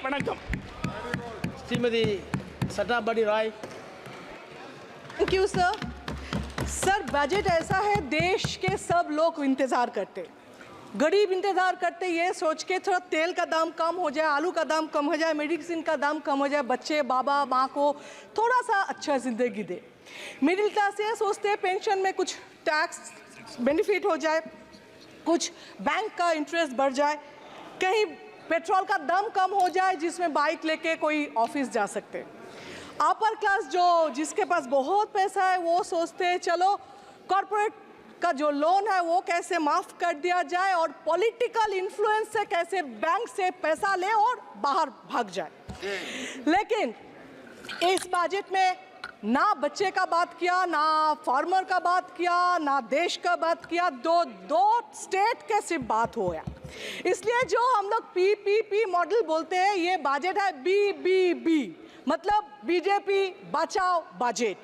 Vanakkam Shrimati Shatabdi Roy. Thank you sir. Sir budget ऐसा है, देश के सब लोग इंतज़ार करते, गरीब इंतज़ार करते ये सोच के थोड़ा तेल का दाम कम हो जाए, आलू का दाम कम हो जाए, मेडिसिन का दाम कम हो जाए, बच्चे बाबा माँ को थोड़ा सा अच्छा ज़िंदगी दे। मिडिल क्लास ये सोचते हैं पेंशन में कुछ टैक्स बेनिफिट हो जाए, कुछ बैंक का इंटरेस्ट बढ़ जाए, कहीं पेट्रोल का दाम कम हो जाए जिसमें बाइक लेके कोई ऑफिस जा सकते। अपर क्लास जिसके पास बहुत पैसा है वो सोचते हैं चलो कॉरपोरेट का जो लोन है वो कैसे माफ़ कर दिया जाए और पॉलिटिकल इन्फ्लुएंस से कैसे बैंक से पैसा ले और बाहर भाग जाए। लेकिन इस बजट में ना बच्चे का बात किया, ना फार्मर का बात किया, ना देश का बात किया, दो स्टेट के सिर्फ बात हो गया। इसलिए जो हम लोग पीपीपी मॉडल बोलते हैं ये बजट है बीबीबी, मतलब बीजेपी बचाओ बजट।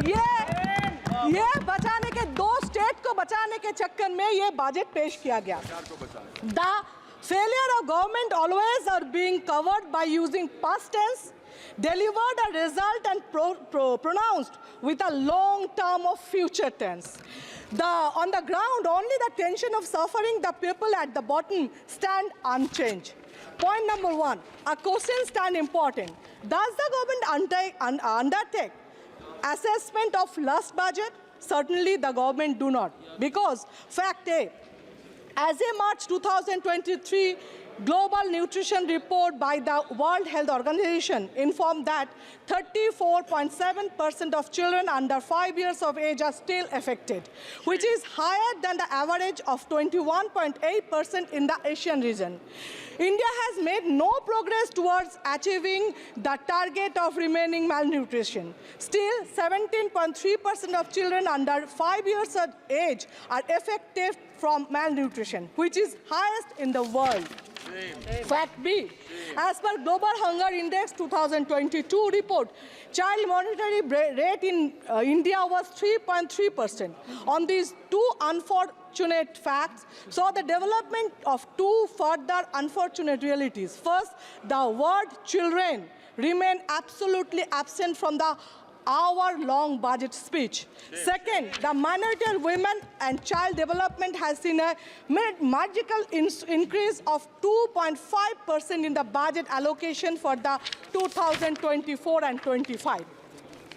ये बचाने के, दो स्टेट को बचाने के चक्कर में ये बजट पेश किया गया। The failure of government always are being covered by using past tense, delivered a result and pronounced with a long term of future tense. On the ground, only the tension of suffering the people at the bottom stand unchanged. Point number one, a question stand important. Does the government undertake assessment of last budget? Certainly the government do not, because fact A, as a March 2023 Global Nutrition Report by the World Health Organization informed that 34.7% of children under 5 years of age are still affected, which is higher than the average of 21.8% in the Asian region. India has made no progress towards achieving the target of remaining malnutrition. Still, 17.3% of children under 5 years of age are affected from malnutrition, which is highest in the world. Fact B, as per Global Hunger Index 2022 report, child mortality rate in India was 3.3%. On these two unfortunate facts saw the development of two further unfortunate realities. First, the word children remain absolutely absent from the hour-long budget speech. Second, the minority of women and child development has seen a magical increase of 2.5% in the budget allocation for the 2024 and 25.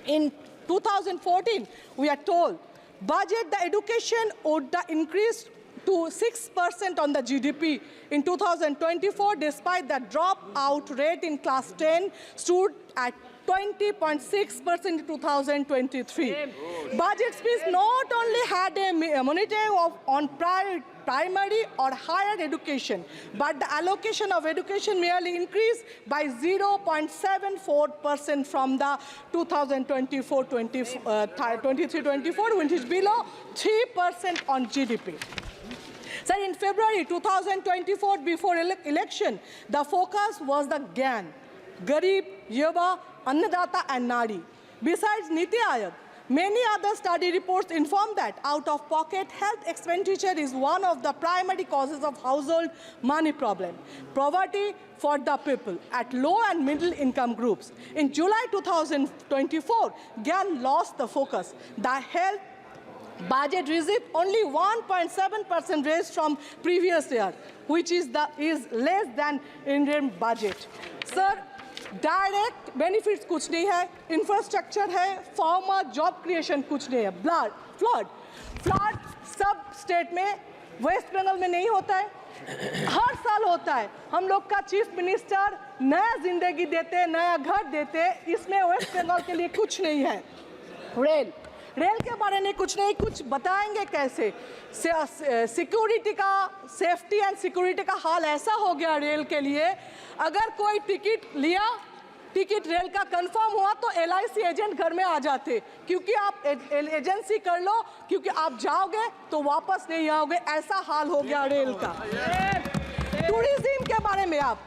In 2014, we are told budget the education would increase to 6% on the GDP. In 2024, despite the dropout rate in class 10 stood at 20.6% in 2023. Budget speech not only had a monitoring on primary or higher education, but the allocation of education merely increased by 0.74% from the 2023-24, which is below 3% on GDP. Sir, in February 2024, before election, the focus was the GAN, Garib, Yuva, Annadata and Nari. Besides Niti Aayog, many other study reports inform that out-of-pocket health expenditure is one of the primary causes of household money problem. Poverty for the people at low and middle income groups. In July 2024, GAN lost the focus. The health budget received only 1.7% raise from previous year, which is less than Indian budget. Sir, direct benefits कुछ नहीं है, infrastructure है, farmer job creation कुछ नहीं है। Flood सब state में, waste Bengal में नहीं होता है, हर साल होता है। हम लोग का चीफ मिनिस्टर नया जिंदगी देते, नया घर देते, इसमें वेस्ट बंगाल के लिए कुछ नहीं है। रेल के बारे में कुछ नहीं, कुछ बताएंगे कैसे? सिक्योरिटी का, सेफ्टी एंड सिक्योरिटी का हाल ऐसा हो गया रेल के लिए, अगर कोई टिकट रेल का कंफर्म हुआ तो LIC एजेंट घर में आ जाते, क्योंकि आप एजेंसी कर लो, क्योंकि आप जाओगे तो वापस नहीं आओगे, ऐसा हाल हो गया रेल का। टूरिज्म के बारे में आप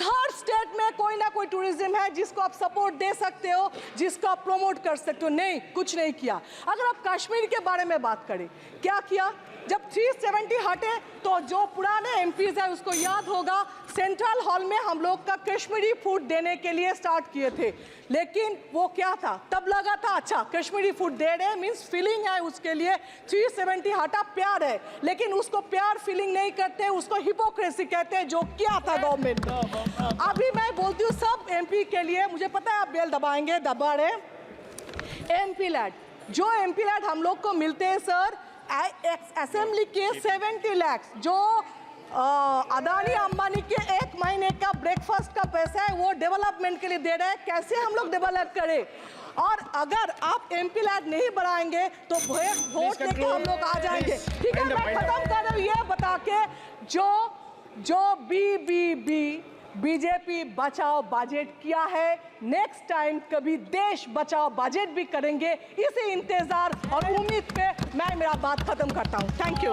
हर स्टेट में कोई ना कोई टूरिज्म है जिसको आप सपोर्ट दे सकते हो, जिसको आप प्रमोट कर सकते हो। नहीं, कुछ नहीं किया। अगर आप कश्मीर के बारे में बात करें, क्या किया? जब 370 हटे तो जो पुराने एमपीज है उसको याद होगा, सेंट्रल हॉल में हम लोग का कश्मीरी फूड देने के लिए स्टार्ट किए थे। लेकिन वो क्या था, तब लगा था अच्छा कश्मीरी फूड दे रहे मीन्स फीलिंग है, उसके लिए 370 हटा, प्यार है। लेकिन उसको प्यार फीलिंग नहीं करते, उसको हिपोक्रेसी कहते हैं, जो क्या था गवर्नमेंट। अभी मैं बोलती हूँ सब एमपी के लिए, मुझे पता है आप बेल दबाएंगे, दबा रहे। एमपी लैड, जो एमपी लैड हम लोग को मिलते हैं सर, असेंबली के 70 लाख, जो अदानी अंबानी के 1 महीने का ब्रेकफास्ट का पैसा है वो डेवलपमेंट के लिए दे रहे हैं। कैसे हम लोग डेवलप करें? और अगर आप एमपी लैड नहीं बढ़ाएंगे तो वोट देके हम लोग आ जाएंगे। ठीक है, मैं खत्म कर रहा हूँ ये बता के, जो बीजेपी बचाओ बजट किया है, नेक्स्ट टाइम कभी देश बचाओ बजट भी करेंगे। इसी इंतजार और उम्मीद पे मैं मेरा बात खत्म करता हूँ। Thank you.